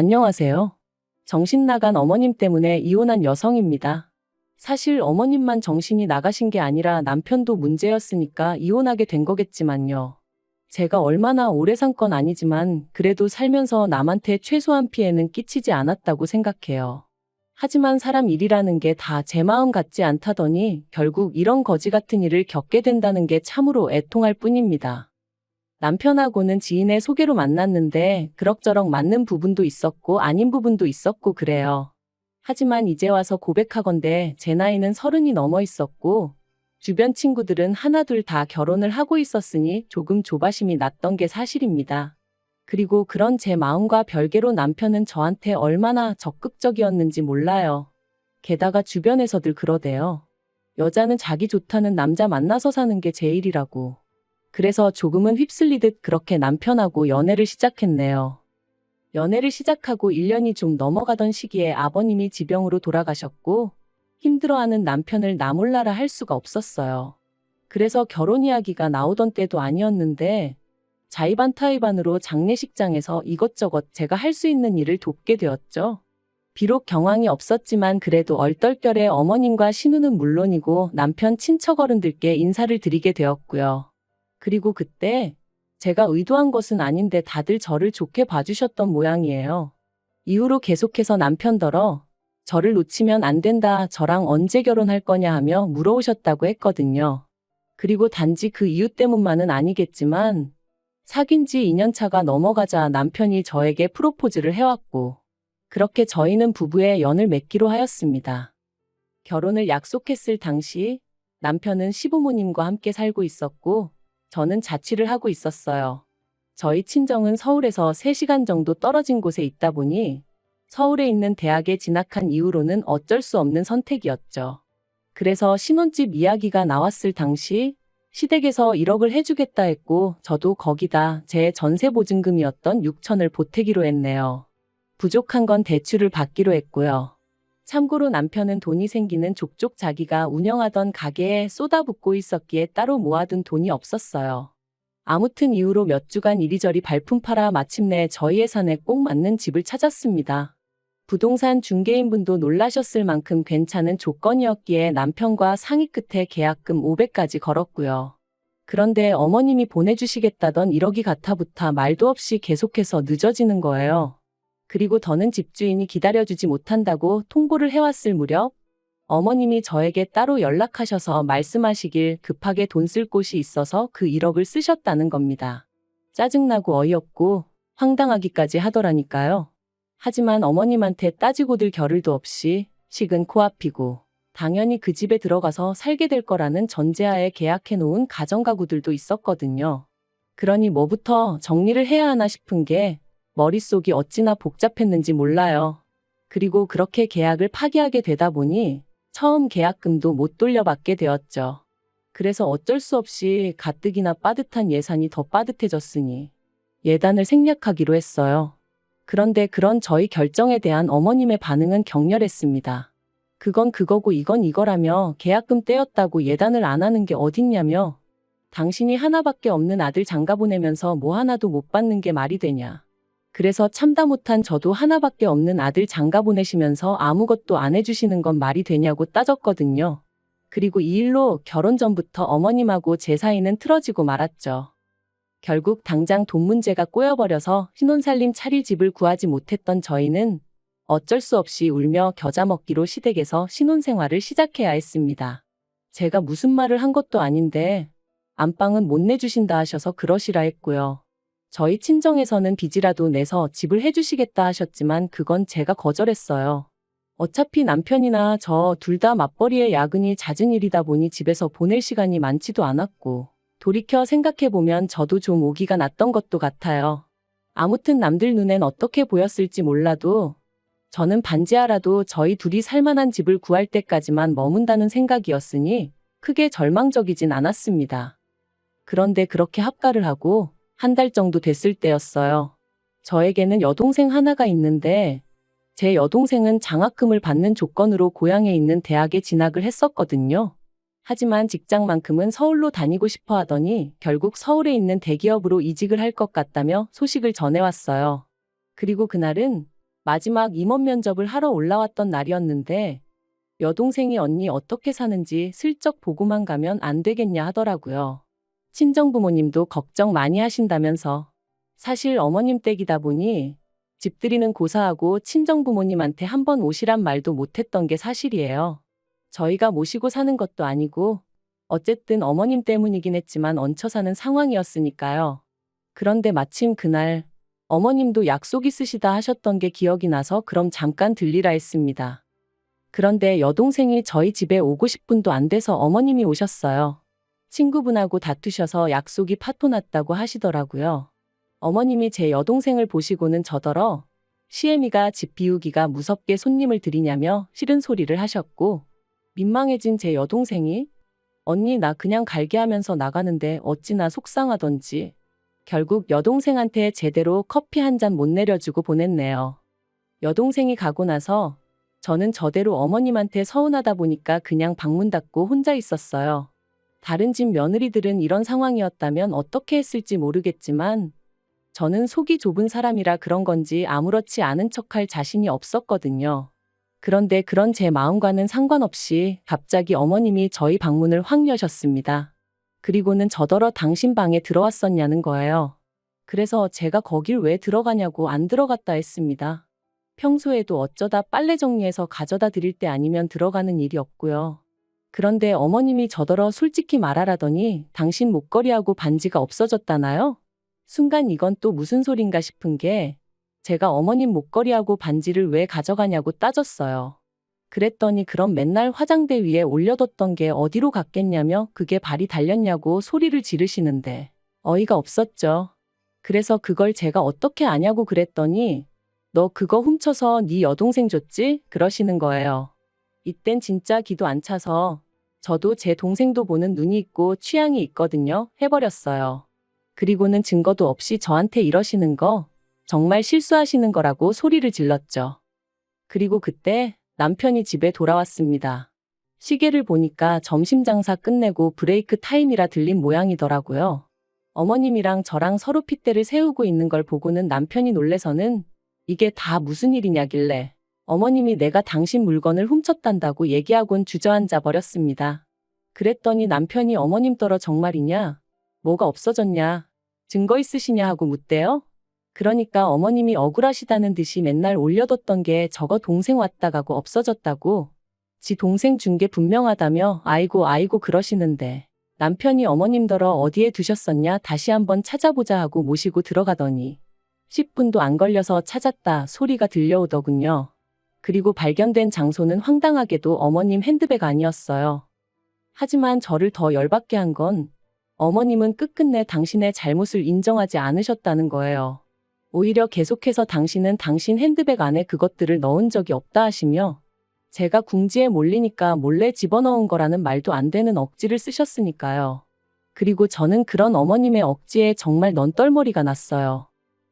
안녕하세요. 정신 나간 어머님 때문에 이혼한 여성입니다. 사실 어머님만 정신이 나가신 게 아니라 남편도 문제였으니까 이혼하게 된 거겠지만요. 제가 얼마나 오래 산 건 아니지만 그래도 살면서 남한테 최소한 피해는 끼치지 않았다고 생각해요. 하지만 사람 일이라는 게 다 제 마음 같지 않다더니 결국 이런 거지 같은 일을 겪게 된다는 게 참으로 애통할 뿐입니다. 남편하고는 지인의 소개로 만났는데 그럭저럭 맞는 부분도 있었고 아닌 부분도 있었고 그래요. 하지만 이제 와서 고백하건대 제 나이는 30이 넘어 있었고 주변 친구들은 하나둘 다 결혼을 하고 있었으니 조금 조바심이 났던 게 사실입니다. 그리고 그런 제 마음과 별개로 남편은 저한테 얼마나 적극적이었는지 몰라요. 게다가 주변에서들 그러대요. 여자는 자기 좋다는 남자 만나서 사는 게 제일이라고. 그래서 조금은 휩쓸리듯 그렇게 남편하고 연애를 시작했네요. 연애를 시작하고 1년이 좀 넘어가던 시기에 아버님이 지병으로 돌아가셨고 힘들어하는 남편을 나 몰라라 할 수가 없었어요. 그래서 결혼 이야기가 나오던 때도 아니었는데 자의반타의반으로 장례식장에서 이것저것 제가 할 수 있는 일을 돕게 되었죠. 비록 경황이 없었지만 그래도 얼떨결에 어머님과 신우는 물론이고 남편 친척 어른들께 인사를 드리게 되었고요. 그리고 그때 제가 의도한 것은 아닌데 다들 저를 좋게 봐주셨던 모양이에요. 이후로 계속해서 남편더러 저를 놓치면 안 된다, 저랑 언제 결혼할 거냐 하며 물어오셨다고 했거든요. 그리고 단지 그 이유 때문만은 아니겠지만 사귄 지 2년 차가 넘어가자 남편이 저에게 프로포즈를 해왔고 그렇게 저희는 부부의 연을 맺기로 하였습니다. 결혼을 약속했을 당시 남편은 시부모님과 함께 살고 있었고 저는 자취를 하고 있었어요. 저희 친정은 서울에서 3시간 정도 떨어진 곳에 있다 보니 서울에 있는 대학에 진학한 이후로는 어쩔 수 없는 선택이었죠. 그래서 신혼집 이야기가 나왔을 당시 시댁에서 1억을 해주겠다 했고 저도 거기다 제 전세보증금이었던 6천을 보태기로 했네요. 부족한 건 대출을 받기로 했고요. 참고로 남편은 돈이 생기는 족족 자기가 운영하던 가게에 쏟아붓고 있었기에 따로 모아둔 돈이 없었어요. 아무튼 이후로 몇 주간 이리저리 발품 팔아 마침내 저희 예산에 꼭 맞는 집을 찾았습니다. 부동산 중개인분도 놀라셨을 만큼 괜찮은 조건이었기에 남편과 상의 끝에 계약금 500까지 걸었고요. 그런데 어머님이 보내주시겠다던 1억이 가타부타 말도 없이 계속해서 늦어지는 거예요. 그리고 더는 집주인이 기다려주지 못한다고 통보를 해왔을 무렵 어머님이 저에게 따로 연락하셔서 말씀하시길 급하게 돈 쓸 곳이 있어서 그 1억을 쓰셨다는 겁니다. 짜증나고 어이없고 황당하기까지 하더라니까요. 하지만 어머님한테 따지고들 겨를도 없이 식은 코앞이고 당연히 그 집에 들어가서 살게 될 거라는 전제하에 계약해놓은 가정가구들도 있었거든요. 그러니 뭐부터 정리를 해야 하나 싶은 게 머릿속이 어찌나 복잡했는지 몰라요. 그리고 그렇게 계약을 파기하게 되다 보니 처음 계약금도 못 돌려받게 되었죠. 그래서 어쩔 수 없이 가뜩이나 빠듯한 예산이 더 빠듯해졌으니 예단을 생략하기로 했어요. 그런데 그런 저희 결정에 대한 어머님의 반응은 격렬했습니다. 그건 그거고 이건 이거라며 계약금 떼었다고 예단을 안 하는 게 어딨냐며 당신이 하나밖에 없는 아들 장가 보내면서 뭐 하나도 못 받는 게 말이 되냐. 그래서 참다 못한 저도 하나밖에 없는 아들 장가 보내시면서 아무것도 안 해주시는 건 말이 되냐고 따졌거든요. 그리고 이 일로 결혼 전부터 어머님하고 제 사이는 틀어지고 말았죠. 결국 당장 돈 문제가 꼬여버려서 신혼살림 차릴 집을 구하지 못했던 저희는 어쩔 수 없이 울며 겨자 먹기로 시댁에서 신혼생활을 시작해야 했습니다. 제가 무슨 말을 한 것도 아닌데 안방은 못 내주신다 하셔서 그러시라 했고요. 저희 친정에서는 빚이라도 내서 집을 해주시겠다 하셨지만 그건 제가 거절했어요. 어차피 남편이나 저 둘 다 맞벌이에 야근이 잦은 일이다 보니 집에서 보낼 시간이 많지도 않았고 돌이켜 생각해보면 저도 좀 오기가 났던 것도 같아요. 아무튼 남들 눈엔 어떻게 보였을지 몰라도 저는 반지하라도 저희 둘이 살만한 집을 구할 때까지만 머문다는 생각이었으니 크게 절망적이진 않았습니다. 그런데 그렇게 합가를 하고 한 달 정도 됐을 때였어요. 저에게는 여동생 하나가 있는데 제 여동생은 장학금을 받는 조건으로 고향에 있는 대학에 진학을 했었거든요. 하지만 직장만큼은 서울로 다니고 싶어 하더니 결국 서울에 있는 대기업으로 이직을 할 것 같다며 소식을 전해왔어요. 그리고 그날은 마지막 임원 면접을 하러 올라왔던 날이었는데 여동생이 언니 어떻게 사는지 슬쩍 보고만 가면 안 되겠냐 하더라고요. 친정부모님도 걱정 많이 하신다면서. 사실 어머님 댁이다 보니 집들이는 고사하고 친정부모님한테 한번 오시란 말도 못했던 게 사실이에요. 저희가 모시고 사는 것도 아니고 어쨌든 어머님 때문이긴 했지만 얹혀 사는 상황이었으니까요. 그런데 마침 그날 어머님도 약속 있으시다 하셨던 게 기억이 나서 그럼 잠깐 들리라 했습니다. 그런데 여동생이 저희 집에 오고 10분도 안 돼서 어머님이 오셨어요. 친구분하고 다투셔서 약속이 파토났다고 하시더라고요. 어머님이 제 여동생을 보시고는 저더러 시애미가 집 비우기가 무섭게 손님을 들이냐며 싫은 소리를 하셨고 민망해진 제 여동생이 언니 나 그냥 갈게 하면서 나가는데 어찌나 속상하던지 결국 여동생한테 제대로 커피 한 잔 못 내려주고 보냈네요. 여동생이 가고 나서 저는 저대로 어머님한테 서운하다 보니까 그냥 방문 닫고 혼자 있었어요. 다른 집 며느리들은 이런 상황이었다면 어떻게 했을지 모르겠지만 저는 속이 좁은 사람이라 그런 건지 아무렇지 않은 척할 자신이 없었거든요. 그런데 그런 제 마음과는 상관없이 갑자기 어머님이 저희 방문을 확 여셨습니다. 그리고는 저더러 당신 방에 들어왔었냐는 거예요. 그래서 제가 거길 왜 들어가냐고 안 들어갔다 했습니다. 평소에도 어쩌다 빨래 정리해서 가져다 드릴 때 아니면 들어가는 일이 없고요. 그런데 어머님이 저더러 솔직히 말하라더니 당신 목걸이하고 반지가 없어졌다나요? 순간 이건 또 무슨 소린가 싶은 게 제가 어머님 목걸이하고 반지를 왜 가져가냐고 따졌어요. 그랬더니 그럼 맨날 화장대 위에 올려뒀던 게 어디로 갔겠냐며 그게 발이 달렸냐고 소리를 지르시는데 어이가 없었죠. 그래서 그걸 제가 어떻게 아냐고 그랬더니 너 그거 훔쳐서 네 여동생 줬지? 그러시는 거예요. 이땐 진짜 기도 안 차서 저도 제 동생도 보는 눈이 있고 취향이 있거든요. 해버렸어요. 그리고는 증거도 없이 저한테 이러시는 거 정말 실수하시는 거라고 소리를 질렀죠. 그리고 그때 남편이 집에 돌아왔습니다. 시계를 보니까 점심 장사 끝내고 브레이크 타임이라 들린 모양이더라고요. 어머님이랑 저랑 서로 핏대를 세우고 있는 걸 보고는 남편이 놀래서는 이게 다 무슨 일이냐길래 어머님이 내가 당신 물건을 훔쳤단다고 얘기하곤 주저앉아 버렸습니다. 그랬더니 남편이 어머님 떨어 정말이냐? 뭐가 없어졌냐? 증거 있으시냐 하고 묻대요. 그러니까 어머님이 억울하시다는 듯이 맨날 올려뒀던 게 저거 동생 왔다 가고 없어졌다고. 지 동생 준 게 분명하다며 아이고 그러시는데 남편이 어머님더러 어디에 두셨었냐 다시 한번 찾아보자 하고 모시고 들어가더니 10분도 안 걸려서 찾았다 소리가 들려오더군요. 그리고 발견된 장소는 황당하게도 어머님 핸드백 아니었어요. 하지만 저를 더 열받게 한 건 어머님은 끝끝내 당신의 잘못을 인정하지 않으셨다는 거예요. 오히려 계속해서 당신은 당신 핸드백 안에 그것들을 넣은 적이 없다 하시며 제가 궁지에 몰리니까 몰래 집어넣은 거라는 말도 안 되는 억지를 쓰셨으니까요. 그리고 저는 그런 어머님의 억지에 정말 넌떨머리가 났어요.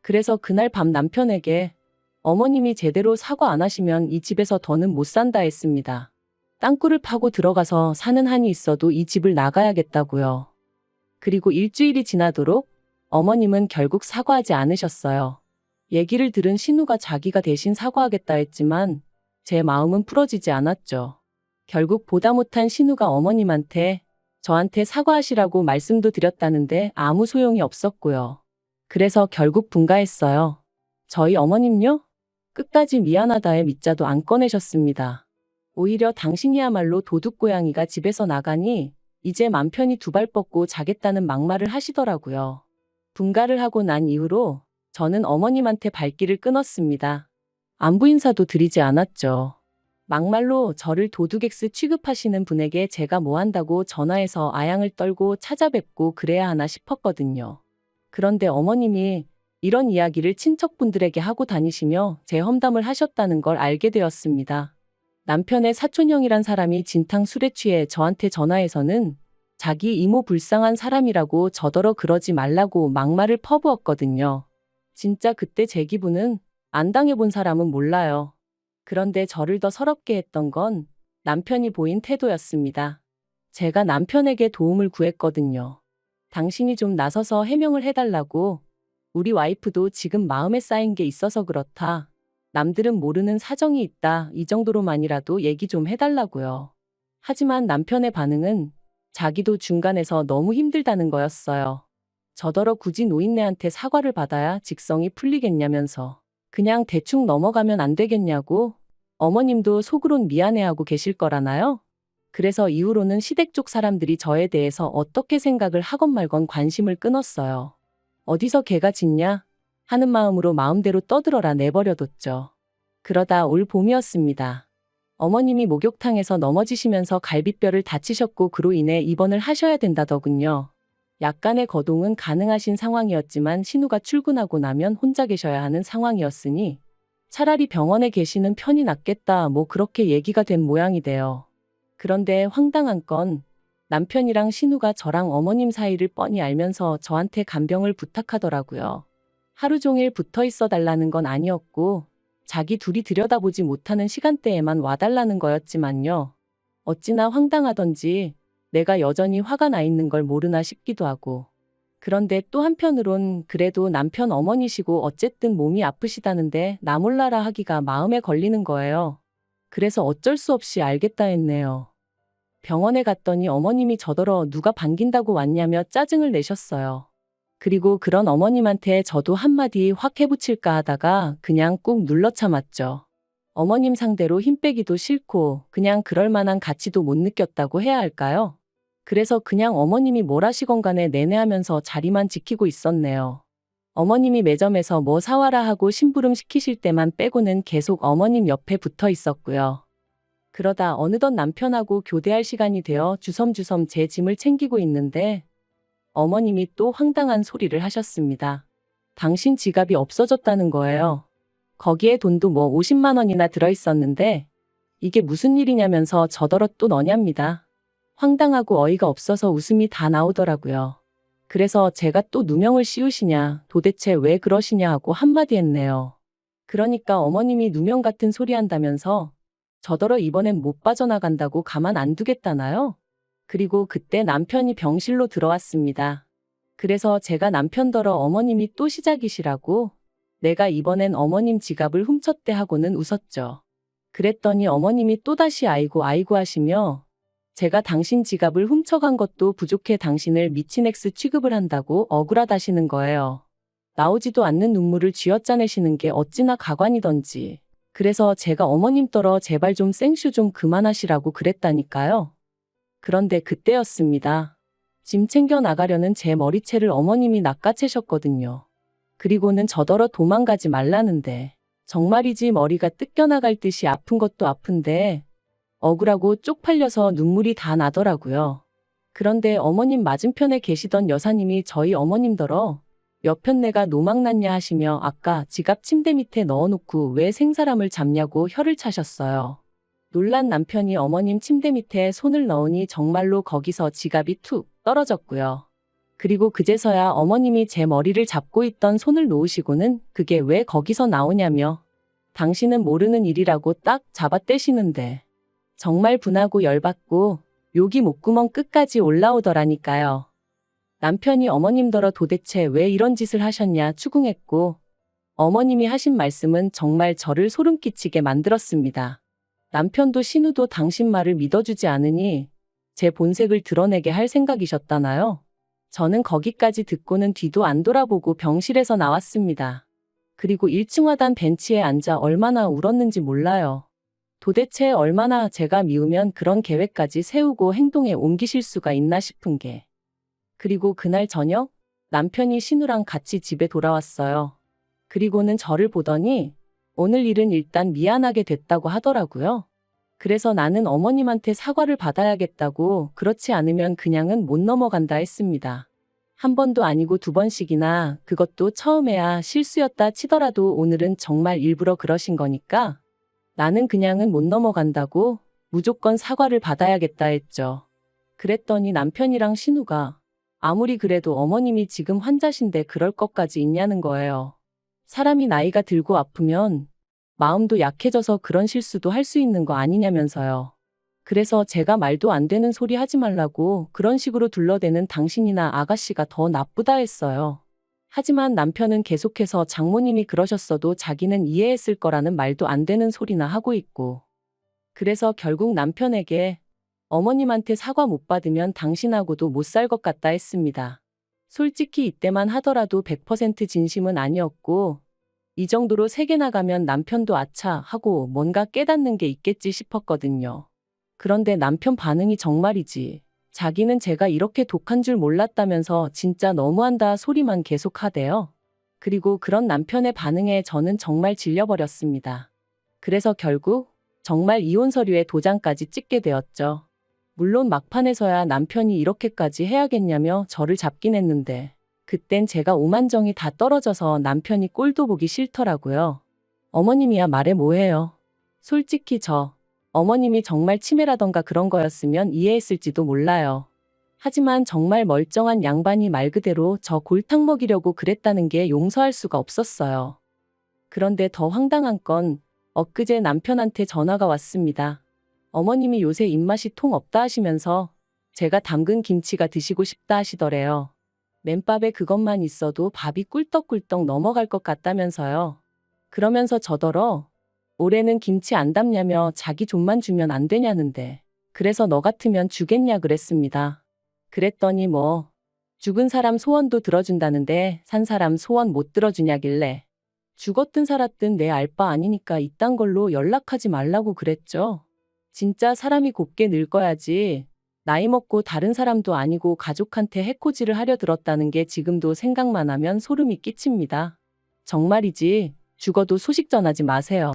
그래서 그날 밤 남편에게 어머님이 제대로 사과 안 하시면 이 집에서 더는 못 산다 했습니다. 땅굴을 파고 들어가서 사는 한이 있어도 이 집을 나가야겠다고요. 그리고 일주일이 지나도록 어머님은 결국 사과하지 않으셨어요. 얘기를 들은 신우가 자기가 대신 사과하겠다 했지만 제 마음은 풀어지지 않았죠. 결국 보다 못한 신우가 어머님한테 저한테 사과하시라고 말씀도 드렸다는데 아무 소용이 없었고요. 그래서 결국 분가했어요. 저희 어머님요? 끝까지 미안하다의 밑자도 안 꺼내셨습니다. 오히려 당신이야말로 도둑고양이가 집에서 나가니 이제 맘 편히 두 발 뻗고 자겠다는 막말을 하시더라고요. 분가를 하고 난 이후로 저는 어머님한테 발길을 끊었습니다. 안부 인사도 드리지 않았죠. 막말로 저를 도둑엑스 취급하시는 분에게 제가 뭐 한다고 전화해서 아양을 떨고 찾아뵙고 그래야 하나 싶었거든요. 그런데 어머님이 이런 이야기를 친척분들에게 하고 다니시며 제 험담을 하셨다는 걸 알게 되었습니다. 남편의 사촌형이란 사람이 진탕 술에 취해 저한테 전화해서는 자기 이모 불쌍한 사람이라고 저더러 그러지 말라고 막말을 퍼부었거든요. 진짜 그때 제 기분은 안 당해본 사람은 몰라요. 그런데 저를 더 서럽게 했던 건 남편이 보인 태도였습니다. 제가 남편에게 도움을 구했거든요. 당신이 좀 나서서 해명을 해달라고. 우리 와이프도 지금 마음에 쌓인 게 있어서 그렇다. 남들은 모르는 사정이 있다. 이 정도로만이라도 얘기 좀 해달라고요. 하지만 남편의 반응은 자기도 중간에서 너무 힘들다는 거였어요. 저더러 굳이 노인네한테 사과를 받아야 직성이 풀리겠냐면서 그냥 대충 넘어가면 안 되겠냐고. 어머님도 속으론 미안해하고 계실 거라나요? 그래서 이후로는 시댁 쪽 사람들이 저에 대해서 어떻게 생각을 하건 말건 관심을 끊었어요. 어디서 개가 짖냐 하는 마음으로 마음대로 떠들어라 내버려뒀죠. 그러다 올 봄이었습니다. 어머님이 목욕탕에서 넘어지시면서 갈비뼈를 다치셨고 그로 인해 입원을 하셔야 된다더군요. 약간의 거동은 가능하신 상황이었지만 신우가 출근하고 나면 혼자 계셔야 하는 상황이었으니 차라리 병원에 계시는 편이 낫겠다 뭐 그렇게 얘기가 된 모양이돼요. 그런데 황당한 건 남편이랑 신우가 저랑 어머님 사이를 뻔히 알면서 저한테 간병을 부탁하더라고요. 하루 종일 붙어 있어 달라는 건 아니었고 자기 둘이 들여다보지 못하는 시간대에만 와달라는 거였지만요. 어찌나 황당하던지 내가 여전히 화가 나 있는 걸 모르나 싶기도 하고. 그런데 또 한편으론 그래도 남편 어머니시고 어쨌든 몸이 아프시다는데 나 몰라라 하기가 마음에 걸리는 거예요. 그래서 어쩔 수 없이 알겠다 했네요. 병원에 갔더니 어머님이 저더러 누가 반긴다고 왔냐며 짜증을 내셨어요. 그리고 그런 어머님한테 저도 한마디 확 해붙일까 하다가 그냥 꾹 눌러 참았죠. 어머님 상대로 힘 빼기도 싫고 그냥 그럴 만한 가치도 못 느꼈다고 해야 할까요? 그래서 그냥 어머님이 뭘 하시건 간에 내내 하면서 자리만 지키고 있었네요. 어머님이 매점에서 뭐 사와라 하고 심부름 시키실 때만 빼고는 계속 어머님 옆에 붙어 있었고요. 그러다 어느덧 남편하고 교대할 시간이 되어 주섬주섬 제 짐을 챙기고 있는데 어머님이 또 황당한 소리를 하셨습니다. 당신 지갑이 없어졌다는 거예요. 거기에 돈도 뭐 50만 원이나 들어있었는데 이게 무슨 일이냐면서 저더러 또 너냐입니다. 황당하고 어이가 없어서 웃음이 다 나오더라고요. 그래서 제가 또 누명을 씌우시냐, 도대체 왜 그러시냐 하고 한마디 했네요. 그러니까 어머님이 누명 같은 소리 한다면서 저더러 이번엔 못 빠져나간다고 가만 안 두겠다나요? 그리고 그때 남편이 병실로 들어왔습니다. 그래서 제가 남편더러 어머님이 또 시작이시라고 내가 이번엔 어머님 지갑을 훔쳤대 하고는 웃었죠. 그랬더니 어머님이 또다시 아이고 아이고 하시며 제가 당신 지갑을 훔쳐간 것도 부족해 당신을 미친 X 취급을 한다고 억울하다시는 거예요. 나오지도 않는 눈물을 쥐어짜내시는 게 어찌나 가관이던지. 그래서 제가 어머님 떨어 제발 좀 생쇼 좀 그만하시라고 그랬다니까요. 그런데 그때였습니다. 짐 챙겨 나가려는 제 머리채를 어머님이 낚아채셨거든요. 그리고는 저더러 도망가지 말라는데 정말이지 머리가 뜯겨나갈 듯이 아픈 것도 아픈데 억울하고 쪽팔려서 눈물이 다 나더라고요. 그런데 어머님 맞은편에 계시던 여사님이 저희 어머님더러 몇 편 내가 노망났냐 하시며 아까 지갑 침대 밑에 넣어놓고 왜 생사람을 잡냐고 혀를 차셨어요. 놀란 남편이 어머님 침대 밑에 손을 넣으니 정말로 거기서 지갑이 툭 떨어졌고요. 그리고 그제서야 어머님이 제 머리를 잡고 있던 손을 놓으시고는 그게 왜 거기서 나오냐며 당신은 모르는 일이라고 딱 잡아떼시는데 정말 분하고 열받고 욕이 목구멍 끝까지 올라오더라니까요. 남편이 어머님더러 도대체 왜 이런 짓을 하셨냐 추궁했고 어머님이 하신 말씀은 정말 저를 소름 끼치게 만들었습니다. 남편도 신우도 당신 말을 믿어주지 않으니 제 본색을 드러내게 할 생각이셨다나요? 저는 거기까지 듣고는 뒤도 안 돌아보고 병실에서 나왔습니다. 그리고 1층 하단 벤치에 앉아 얼마나 울었는지 몰라요. 도대체 얼마나 제가 미우면 그런 계획까지 세우고 행동에 옮기실 수가 있나 싶은 게. 그리고 그날 저녁 남편이 신우랑 같이 집에 돌아왔어요. 그리고는 저를 보더니 오늘 일은 일단 미안하게 됐다고 하더라고요. 그래서 나는 어머님한테 사과를 받아야겠다고 그렇지 않으면 그냥은 못 넘어간다 했습니다. 한 번도 아니고 두 번씩이나 그것도 처음에야 실수였다 치더라도 오늘은 정말 일부러 그러신 거니까 나는 그냥은 못 넘어간다고 무조건 사과를 받아야겠다 했죠. 그랬더니 남편이랑 신우가 아무리 그래도 어머님이 지금 환자신데 그럴 것까지 있냐는 거예요. 사람이 나이가 들고 아프면 마음도 약해져서 그런 실수도 할 수 있는 거 아니냐면서요. 그래서 제가 말도 안 되는 소리 하지 말라고 그런 식으로 둘러대는 당신이나 아가씨가 더 나쁘다 했어요. 하지만 남편은 계속해서 장모님이 그러셨어도 자기는 이해했을 거라는 말도 안 되는 소리나 하고 있고. 그래서 결국 남편에게 어머님한테 사과 못 받으면 당신하고도 못 살 것 같다 했습니다. 솔직히 이때만 하더라도 100% 진심은 아니었고 이 정도로 세게 나가면 남편도 아차 하고 뭔가 깨닫는 게 있겠지 싶었거든요. 그런데 남편 반응이 정말이지. 자기는 제가 이렇게 독한 줄 몰랐다면서 진짜 너무한다 소리만 계속 하대요. 그리고 그런 남편의 반응에 저는 정말 질려버렸습니다. 그래서 결국 정말 이혼 서류에 도장까지 찍게 되었죠. 물론 막판에서야 남편이 이렇게까지 해야겠냐며 저를 잡긴 했는데 그땐 제가 오만정이 다 떨어져서 남편이 꼴도 보기 싫더라고요. 어머님이야 말해 뭐해요. 솔직히 어머님이 정말 치매라던가 그런 거였으면 이해했을지도 몰라요. 하지만 정말 멀쩡한 양반이 말 그대로 저 골탕 먹이려고 그랬다는 게 용서할 수가 없었어요. 그런데 더 황당한 건 엊그제 남편한테 전화가 왔습니다. 어머님이 요새 입맛이 통 없다 하시면서 제가 담근 김치가 드시고 싶다 하시더래요. 맨밥에 그것만 있어도 밥이 꿀떡꿀떡 넘어갈 것 같다면서요. 그러면서 저더러 올해는 김치 안 담냐며 자기 좀만 주면 안 되냐는데 그래서 너 같으면 주겠냐 그랬습니다. 그랬더니 죽은 사람 소원도 들어준다는데 산 사람 소원 못 들어주냐길래 죽었든 살았든 내 알 바 아니니까 이딴 걸로 연락하지 말라고 그랬죠. 진짜 사람이 곱게 늙어야지. 나이 먹고 다른 사람도 아니고 가족한테 해코지를 하려 들었다는 게 지금도 생각만 하면 소름이 끼칩니다. 정말이지. 죽어도 소식 전하지 마세요.